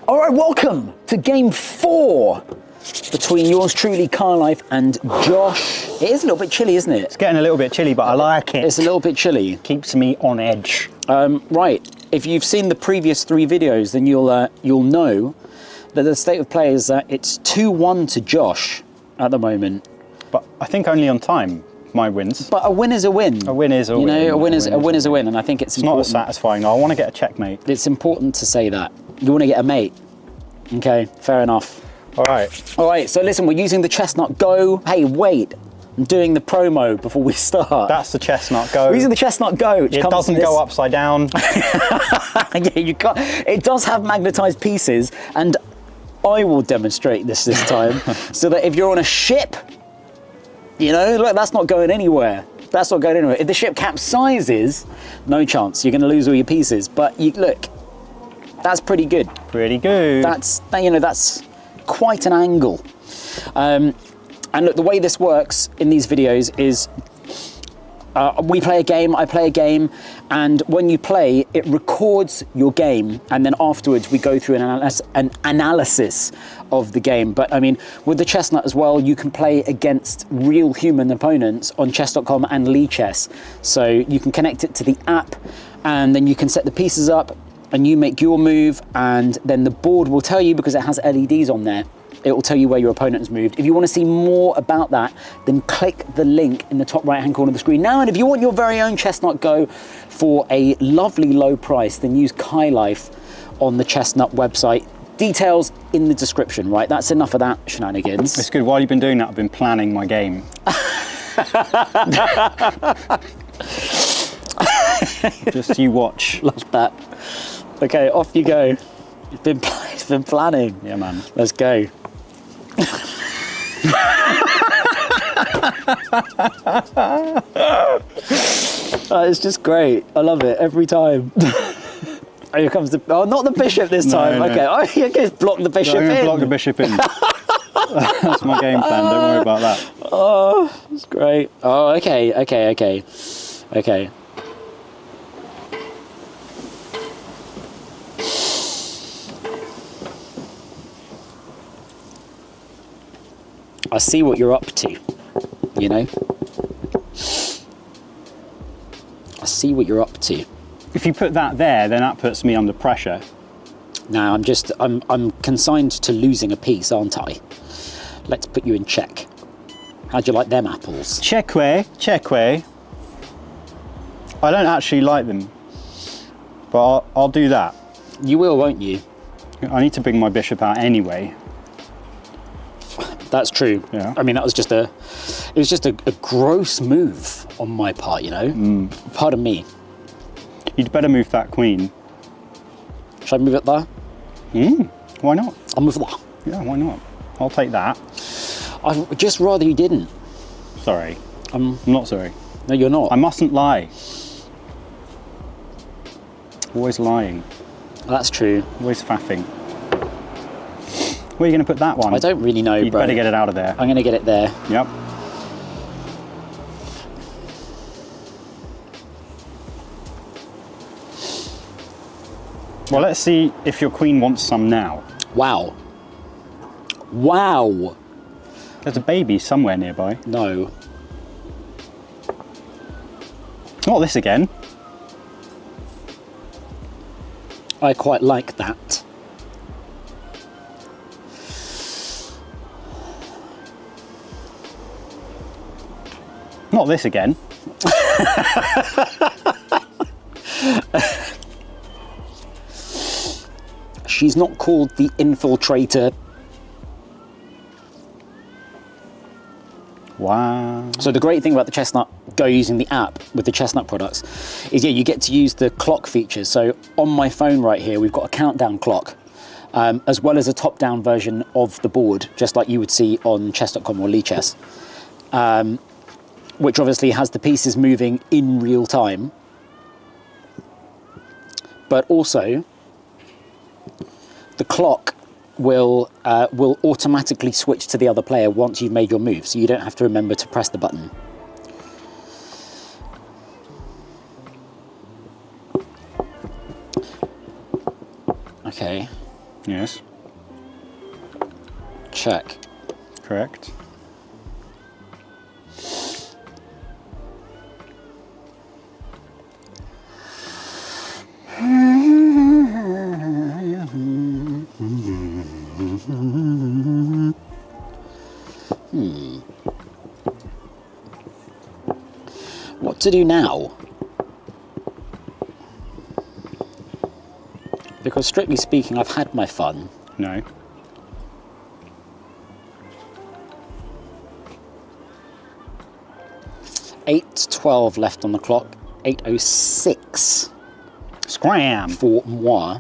All right, welcome to game 4 between yours truly, Carlife, and Josh. It is a little bit chilly, isn't it? It's getting a little bit chilly, but I like it. It's a little bit chilly. Keeps me on edge. Right, if you've seen the previous 3 videos, then you'll know that the state of play is that it's 2-1 to Josh at the moment. But I think only on time, my wins. But a win is a win. A win is a win. You know, a win is a win, and I think it's important. Not as satisfying. I want to get a checkmate. It's important to say that. You want to get a mate. Okay, fair enough. All right. All right, so listen, we're using the Chessnut Go. Hey, wait, I'm doing the promo before we start. That's the Chessnut Go. We're using the Chessnut Go. Which it doesn't go upside down. Yeah, you can't. It does have magnetized pieces, and I will demonstrate this time, so that if you're on a ship, you know, look, that's not going anywhere. That's not going anywhere. If the ship capsizes, no chance. You're going to lose all your pieces. But you look, that's pretty good. Pretty good. That's, you know, that's quite an angle. And look, the way this works in these videos is we play a game, I play a game, and when you play, it records your game, and then afterwards we go through an analysis of the game. But I mean, with the Chessnut as well, you can play against real human opponents on chess.com and Lichess. So you can connect it to the app, and then you can set the pieces up, and you make your move, and then the board will tell you, because it has LEDs on there, it will tell you where your opponent has moved. If you want to see more about that, then click the link in the top right-hand corner of the screen now. And if you want your very own Chessnut Go for a lovely low price, then use Carlife on the Chessnut website. Details in the description, right? That's enough of that shenanigans. It's good. While you've been doing that, I've been planning my game. Just you watch. Love that. Okay, off you go. It's been planning. Yeah, man. Let's go. It's just great. I love it every time. Oh, here comes the... Oh, not the bishop this time. No. Okay. Oh, you can block the bishop I'm going in. to block the bishop in. That's my game plan. Don't worry about that. Oh, that's great. Oh, okay. I see what you're up to, you know? I see what you're up to. If you put that there, then that puts me under pressure. Now, I'm consigned to losing a piece, aren't I? Let's put you in check. How'd you like them apples? Checkwe. I don't actually like them, but I'll do that. You will, won't you? I need to bring my bishop out anyway. That's true. Yeah. I mean, it was just a gross move on my part, you know? Pardon me. You'd better move that queen. Should I move it there? Why not? I'll move it there. Yeah, why not? I'll take that. I'd just rather you didn't. Sorry. I'm not sorry. No, you're not. I mustn't lie. Always lying. That's true. Always faffing. Where are you going to put that one? I don't really know, You'd bro. better get it out of there. I'm going to get it there. Yep. Well, let's see if your queen wants some now. Wow. Wow. There's a baby somewhere nearby. No. Not this again. I quite like that. Not this again. She's not called the infiltrator. Wow. So the great thing about the Chessnut Go using the app with the Chessnut products is, yeah, you get to use the clock features. So on my phone right here, we've got a countdown clock, as well as a top-down version of the board, just like you would see on chess.com or Lichess, which obviously has the pieces moving in real time. But also, the clock will automatically switch to the other player once you've made your move, so you don't have to remember to press the button. Okay. Yes. Check. Correct. What to do now? Because strictly speaking, I've had my fun. No. $8:12 left on the clock. 8:06 Scram! for moi.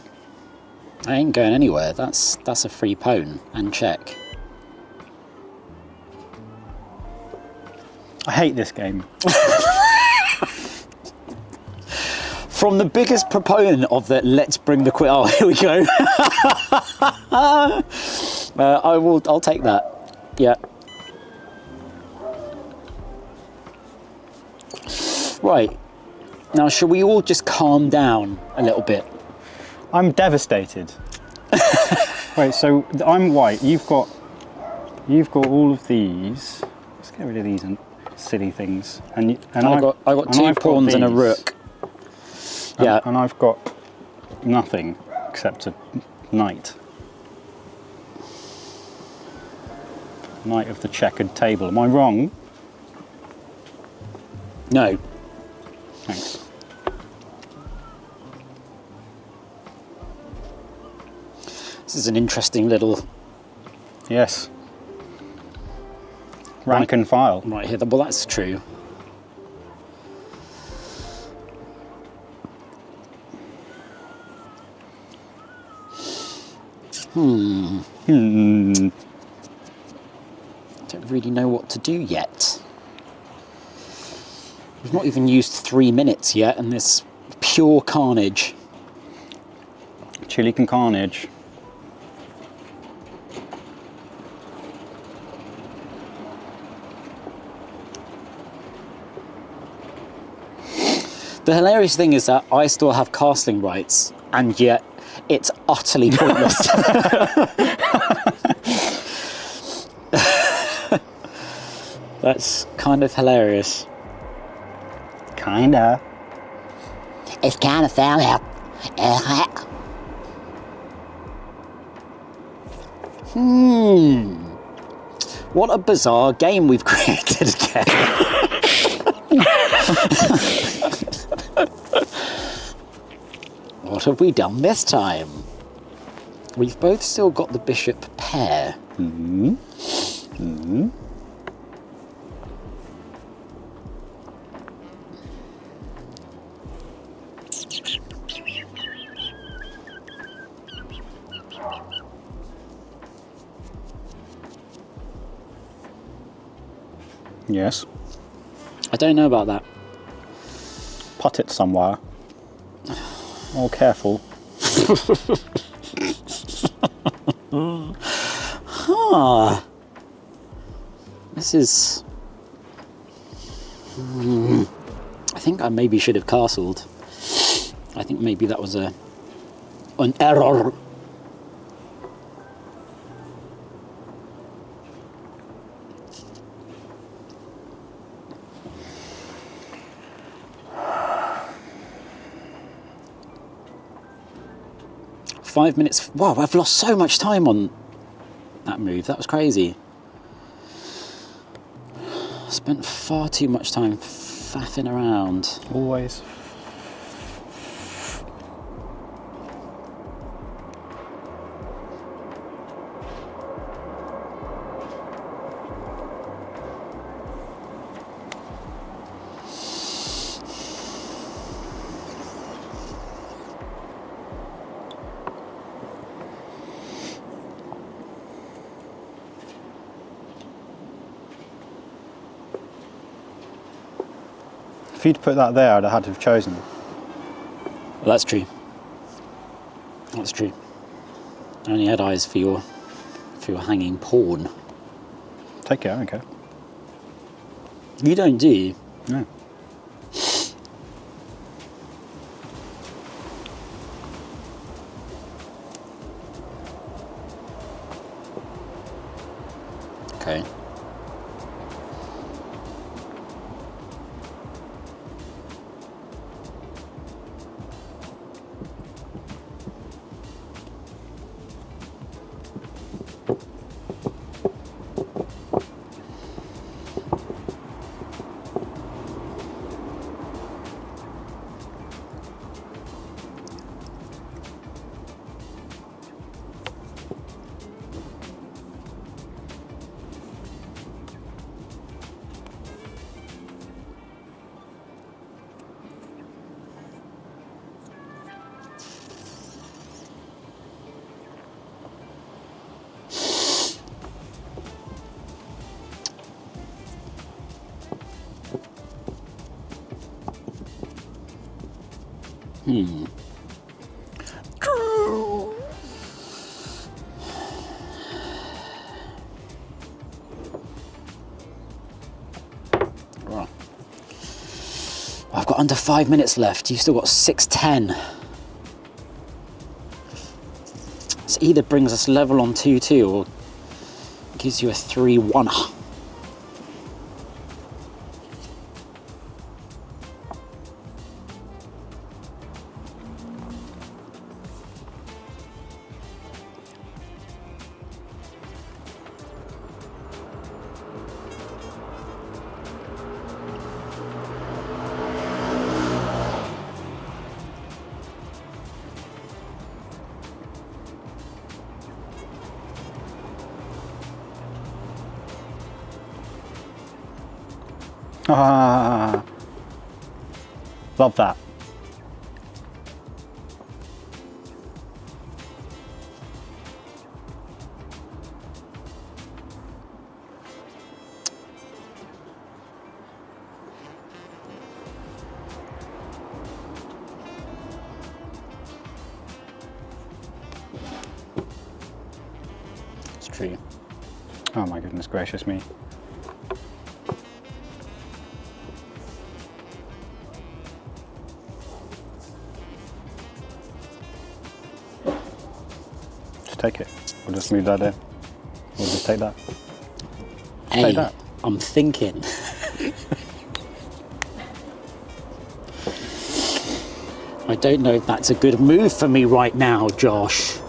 I ain't going anywhere. That's a free pawn and check. I hate this game. From the biggest proponent of the let's bring the queen. Oh, here we go. I'll take that. Yeah. Right. Now, shall we all just calm down a little bit? I'm devastated. Wait, so I'm white. You've got all of these. Let's get rid of these silly things. And I got two pawns and a rook. Yeah. And I've got nothing except a knight. Knight of the checkered table. Am I wrong? No. Thanks. This is an interesting little Yes. Rank and file. right here. Well, that's true. Don't really know what to do yet. We've not even used 3 minutes yet, and this pure carnage. Chili con carnage. The hilarious thing is that I still have castling rights, and yet it's utterly pointless. That's kind of hilarious. Kinda. It's kind of funny. What a bizarre game we've created again. What have we done this time? We've both still got the bishop pair. Mm-hmm. Mm-hmm. Yes. I don't know about that. Put it somewhere. Oh, careful. This is... I think I maybe should have castled. I think maybe that was an error. Five minutes. Wow, I've lost so much time on that move. That was crazy. Spent far too much time faffing around. Always. If you'd put that there, I'd have had to have chosen. Well, that's true. That's true. I only had eyes for your hanging pawn. Take it, I don't care. You don't, do you? No. Okay. Right. I've got under 5 minutes left. You've still got 6:10. This either brings us level on 2-2 or gives you a 3-1. Ah, love that. It's true. Oh my goodness gracious me. Just take it. We'll just move that in. We'll just take that. Hey, take that. I'm thinking. I don't know if that's a good move for me right now, Josh.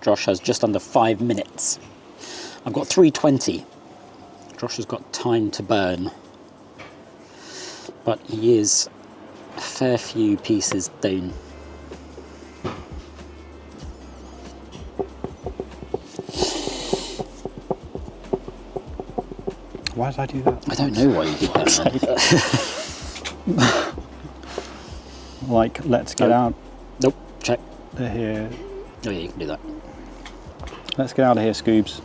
Josh has just under 5 minutes. I've got 3:20. Josh has got time to burn. But he is a fair few pieces down. Why did I do that? I don't know why you did that, man. Like, let's get out Nope, check. of here. Oh yeah, you can do that. Let's get out of here, Scoobs.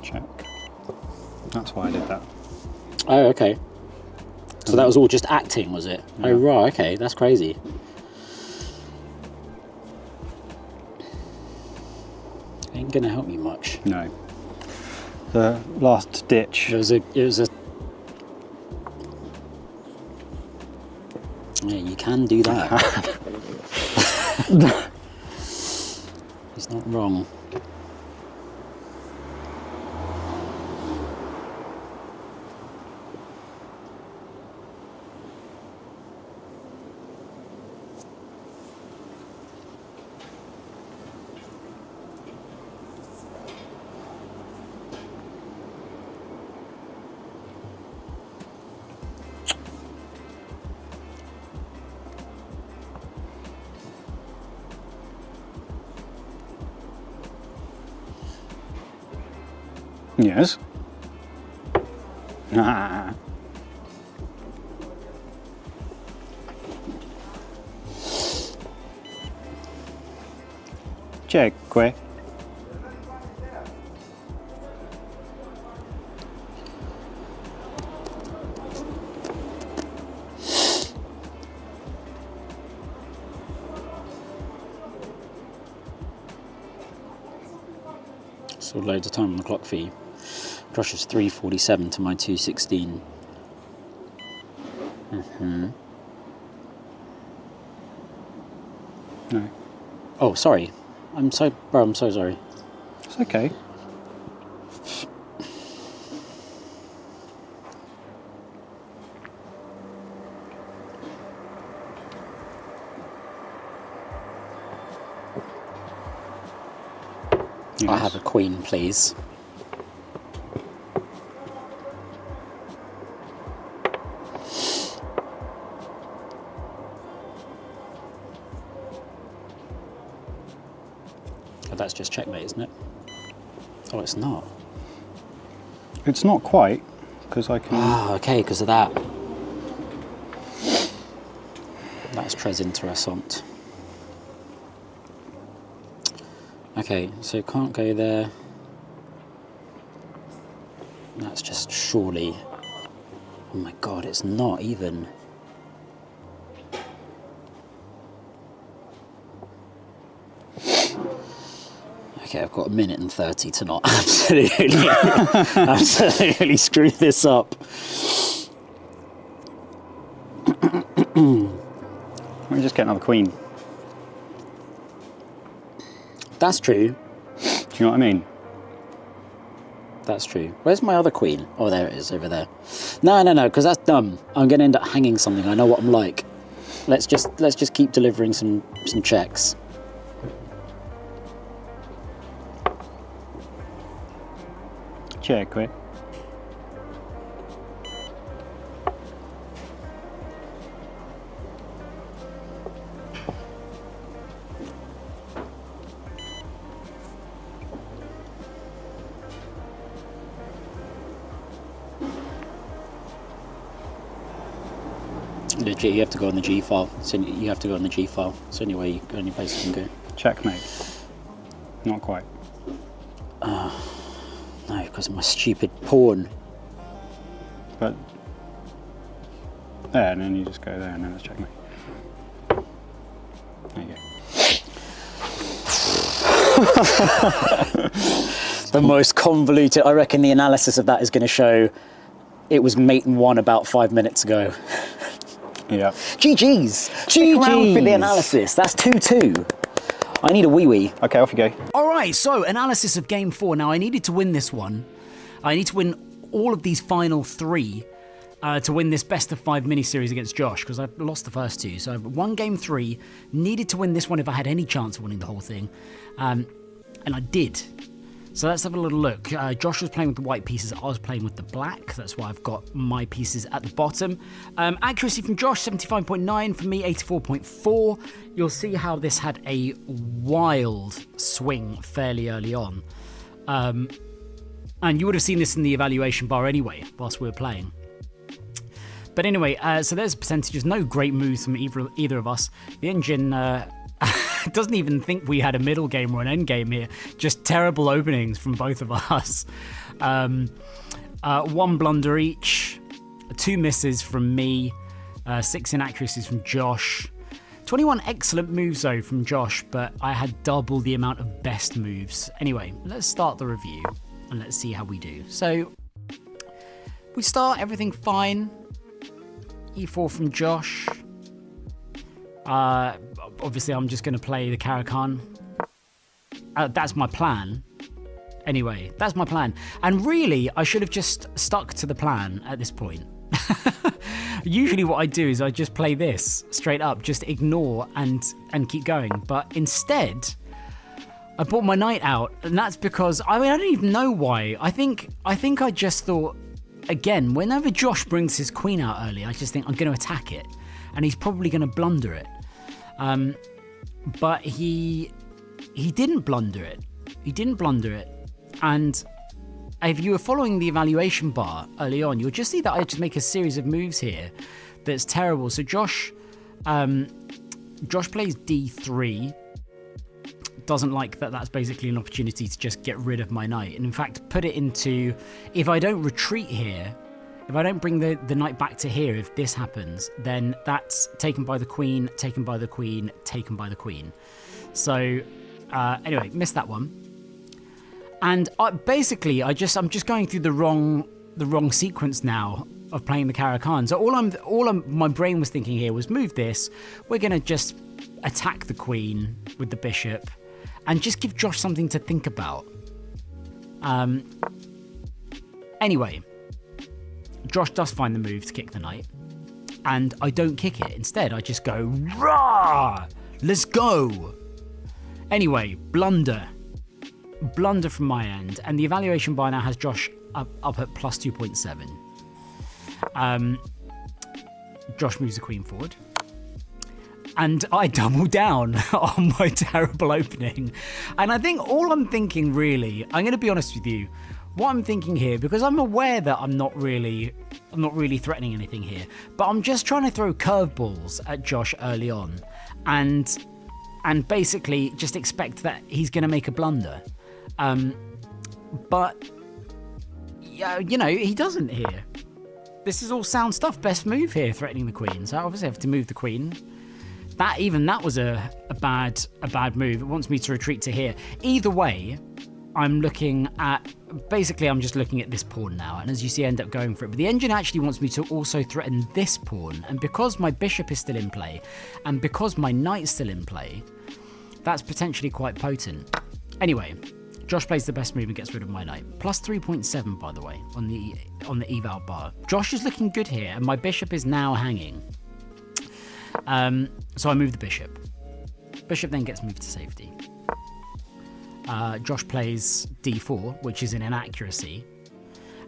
Check. That's why I did that. Oh, okay. So that was all just acting, was it? Yeah. Oh, right, okay, that's crazy. Ain't gonna help me much. No. The last ditch. It was a. Yeah, you can do that. He's not wrong. Yes. Ah. Check. So loads of time on the clock for you. Josh is 3:47 to my 2:16. No. Oh, sorry. Bro, I'm so sorry. It's okay. Yes. I have a queen, please. Oh, that's just checkmate, isn't it? Oh, it's not. It's not quite, because I can... Ah, okay, because of that. That's très intéressant. Okay, so can't go there. That's just surely... Oh my god, it's not even. Okay, I've got 1:30 to not absolutely screw this up. Let me just get another queen. That's true. Do you know what I mean? That's true. Where's my other queen? Oh, there it is, over there. No, because that's dumb. I'm going to end up hanging something. I know what I'm like. Let's just keep delivering some checks. Check. Legit, you have to go on the G file. So you have to go on the G file. It's the only way, only place you can go. Checkmate. Not quite. No, because of my stupid pawn. But there, and then you just go there, and then it's checkmate. There you go. The most convoluted. I reckon the analysis of that is going to show it was mate and won about 5 minutes ago. Yeah. GG's. Stick around for the analysis. That's 2-2. I need a wee-wee. Okay, off you go. All right, so analysis of game 4. Now, I needed to win this one. I need to win all of these final 3 to win this best of 5 mini-series against Josh, because I lost the first 2. So I've won game 3, needed to win this one if I had any chance of winning the whole thing. And I did. So let's have a little look. Josh was playing with the white pieces, I was playing with the black. That's why I've got my pieces at the bottom. Accuracy from Josh, 75.9. For me, 84.4. You'll see how this had a wild swing fairly early on. And you would have seen this in the evaluation bar anyway, whilst we were playing. But anyway, so there's percentages. No great moves from either of us. The engine... doesn't even think we had a middle game or an end game here. Just terrible openings from both of us. 1 blunder each, 2 misses from me, 6 inaccuracies from Josh. 21 excellent moves though from Josh, but I had double the amount of best moves. Anyway, let's start the review and let's see how we do. So we start everything fine. E4 from Josh. Obviously, I'm just going to play the Caracan. That's my plan. Anyway, that's my plan. And really, I should have just stuck to the plan at this point. Usually what I do is I just play this straight up, just ignore and keep going. But instead, I brought my knight out, and that's because, I don't even know why. I think I just thought, again, whenever Josh brings his queen out early, I just think I'm going to attack it. And he's probably going to blunder it. But he didn't blunder it. He didn't blunder it. And if you were following the evaluation bar early on, you'll just see that I just make a series of moves here that's terrible. So Josh plays d3. Doesn't like that. That's basically an opportunity to just get rid of my knight. And in fact, put it into, if I don't retreat here, if I don't bring the knight back to here, if this happens, then that's taken by the queen, taken by the queen, taken by the queen. So anyway, missed that one. And I'm just going through the wrong sequence now of playing the Caro-Kann. So my brain was thinking here was move this. We're gonna just attack the queen with the bishop, and just give Josh something to think about. Anyway, Josh does find the move to kick the knight, and I don't kick it. Instead, I just go rah. Let's go. Anyway, blunder from my end, and the evaluation bar now has Josh up at plus 2.7. Josh moves the queen forward, and I double down on my terrible opening. And I think all I'm thinking, really, I'm going to be honest with you, what I'm thinking here, because I'm aware that I'm not really threatening anything here, but I'm just trying to throw curveballs at Josh early on, and basically just expect that he's going to make a blunder. But yeah, you know, he doesn't here. This is all sound stuff. Best move here, threatening the queen. So I obviously have to move the queen. That was a bad move. It wants me to retreat to here. Either way, I'm looking at, basically I'm just looking at this pawn now, and as you see, I end up going for it. But the engine actually wants me to also threaten this pawn, and because my bishop is still in play, and because my knight's still in play, that's potentially quite potent. Anyway, Josh plays the best move and gets rid of my knight. Plus 3.7, by the way, on the eval bar. Josh is looking good here, and my bishop is now hanging. So I move the bishop. Bishop then gets moved to safety. Josh plays d4, which is an inaccuracy.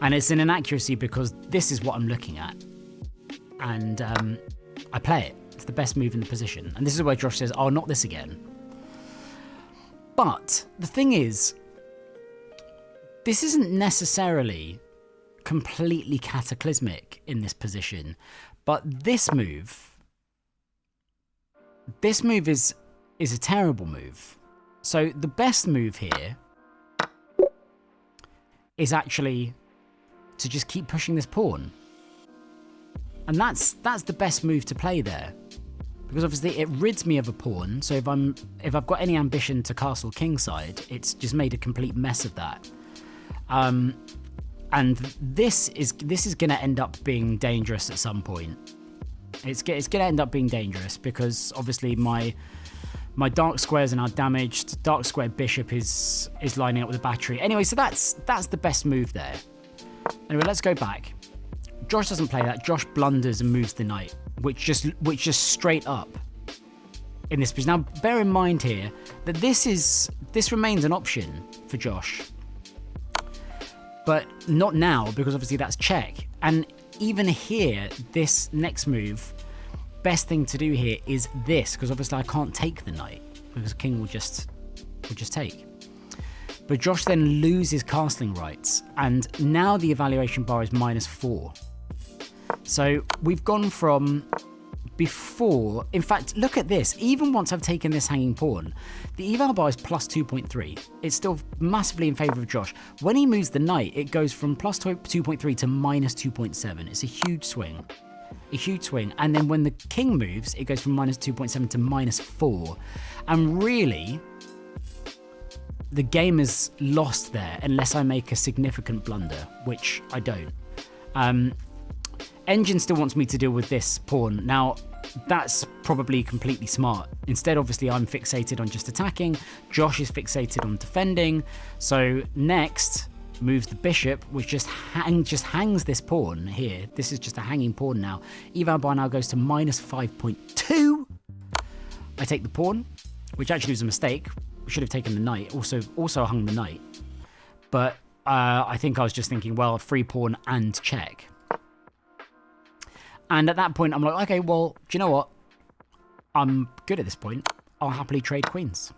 And it's an inaccuracy because this is what I'm looking at. And I play it. It's the best move in the position. And this is where Josh says, oh, not this again. But the thing is, this isn't necessarily completely cataclysmic in this position. But this move is a terrible move. So the best move here is actually to just keep pushing this pawn. And that's the best move to play there. Because obviously it rids me of a pawn, so if I've got any ambition to castle kingside, it's just made a complete mess of that. And this is going to end up being dangerous at some point. It's going to end up being dangerous because obviously my dark squares are now damaged. Dark square bishop is lining up with a battery. Anyway, so that's the best move there. Anyway, let's go back. Josh doesn't play that. Josh blunders and moves the knight, which just straight up in this position. Now, bear in mind here that this remains an option for Josh, but not now because obviously that's check. And even here, this next move, best thing to do here is this, because obviously I can't take the knight because king will just take. But Josh then loses castling rights, and now the evaluation bar is -4. So we've gone from before, in fact, look at this, even once I've taken this hanging pawn, the eval bar is plus 2.3. It's still massively in favour of Josh. When he moves the knight, it goes from plus 2.3 to -2.7. It's a huge swing. A huge swing. And then when the king moves, it goes from -2.7 to -4. And really, the game is lost there unless I make a significant blunder, which I don't. Engine still wants me to deal with this pawn. Now, that's probably completely smart. Instead, obviously, I'm fixated on just attacking. Josh is fixated on defending. So next, moves the bishop, which just hangs this pawn here. This is just a hanging pawn now. Eval bar now goes to -5.2. I take the pawn, which actually was a mistake. We should have taken the knight. Also hung the knight. But I think I was just thinking, well, free pawn and check. And at that point, I'm like, okay, well, do you know what? I'm good at this point. I'll happily trade queens.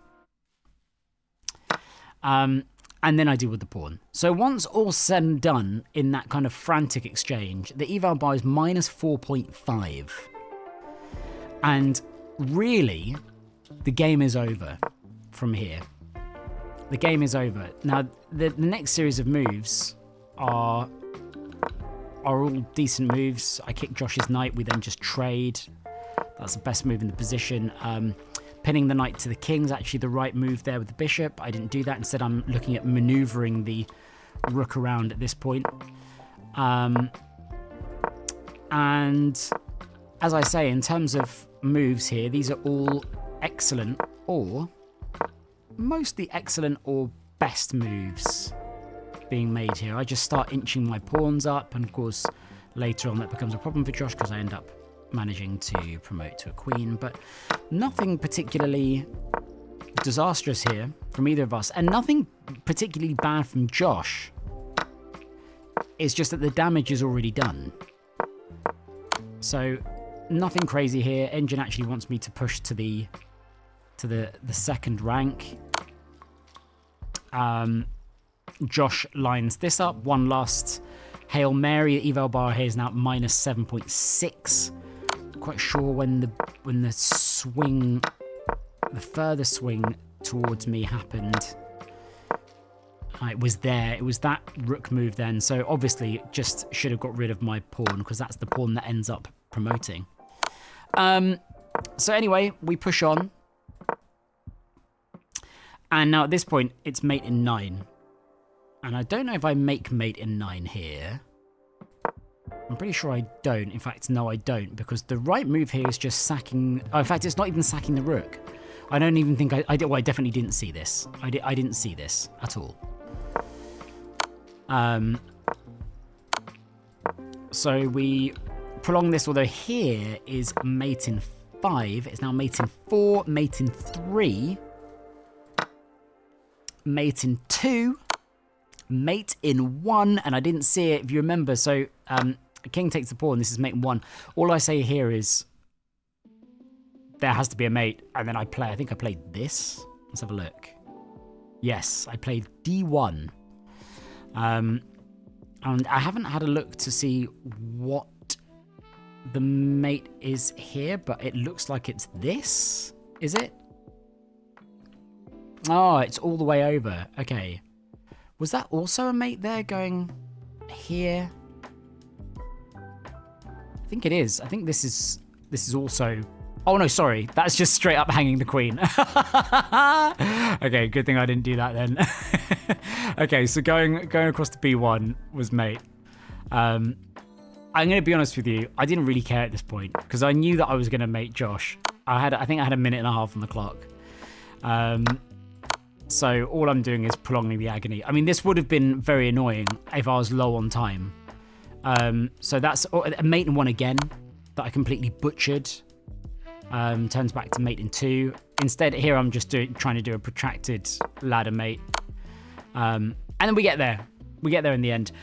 and then I deal with the pawn. So once all said and done in that kind of frantic exchange, the eval bar is minus 4.5. And really, the game is over from here. The game is over. Now, the next series of moves are all decent moves. I kick Josh's knight, we then just trade. That's the best move in the position. Pinning the knight to the king is actually the right move there with the bishop. I didn't do that. Instead, I'm looking at maneuvering the rook around at this point. And as I say, in terms of moves here, these are all excellent or mostly excellent or best moves being made here. I just start inching my pawns up, and of course later on that becomes a problem for Josh because I end up managing to promote to a queen, but nothing particularly disastrous here from either of us, and nothing particularly bad from Josh. It's just that the damage is already done. So nothing crazy here. Engine actually wants me to push to the second rank. Josh lines this up. One last Hail Mary. The eval bar here is now minus 7.6. Quite sure when the swing, the further swing towards me happened. It was there. It was that rook move then. So obviously just should have got rid of my pawn because that's the pawn that ends up promoting. So anyway, we push on. And now at this point, it's mate in 9. And I don't know if I make mate in 9 here. I'm pretty sure I don't. In fact, no, I don't. Because the right move here is just sacking... Oh, in fact, it's not even sacking the rook. I don't even think I did. Well, I definitely didn't see this. I didn't see this at all. So we prolong this, although here is mate in 5. It's now mate in 4, mate in 3, mate in 2, mate in 1, and I didn't see it, if you remember. So king takes the pawn. This is mate in 1. All I say here is there has to be a mate, and then I think I played this. Let's have a look. Yes, I played d1. And I haven't had a look to see what the mate is here, but it looks like it's this. Is it? Oh, it's all the way over. Okay. Was that also a mate there going here? I think it is. I think this is also... Oh no, sorry. That's just straight up hanging the queen. Okay, good thing I didn't do that then. Okay, so going across to b1 was mate. I'm going to be honest with you. I didn't really care at this point because I knew that I was going to mate Josh. I think I had a minute and a half on the clock. So all I'm doing is prolonging the agony. I mean, this would have been very annoying if I was low on time. So that's a mate in 1 again that I completely butchered. Turns back to mate in 2. Instead, here I'm just trying to do a protracted ladder mate. And then we get there. We get there in the end.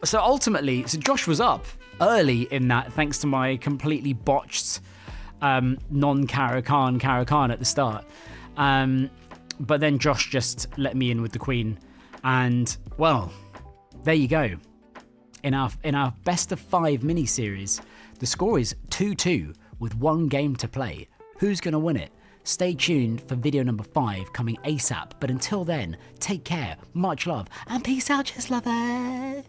So ultimately, Josh was up early in that thanks to my completely botched non-Caro-Kann at the start. But then Josh just let me in with the queen. And, well, there you go. In our best of 5 mini-series, the score is 2-2 with 1 game to play. Who's going to win it? Stay tuned for video number 5 coming ASAP. But until then, take care, much love, and peace out, chess lovers.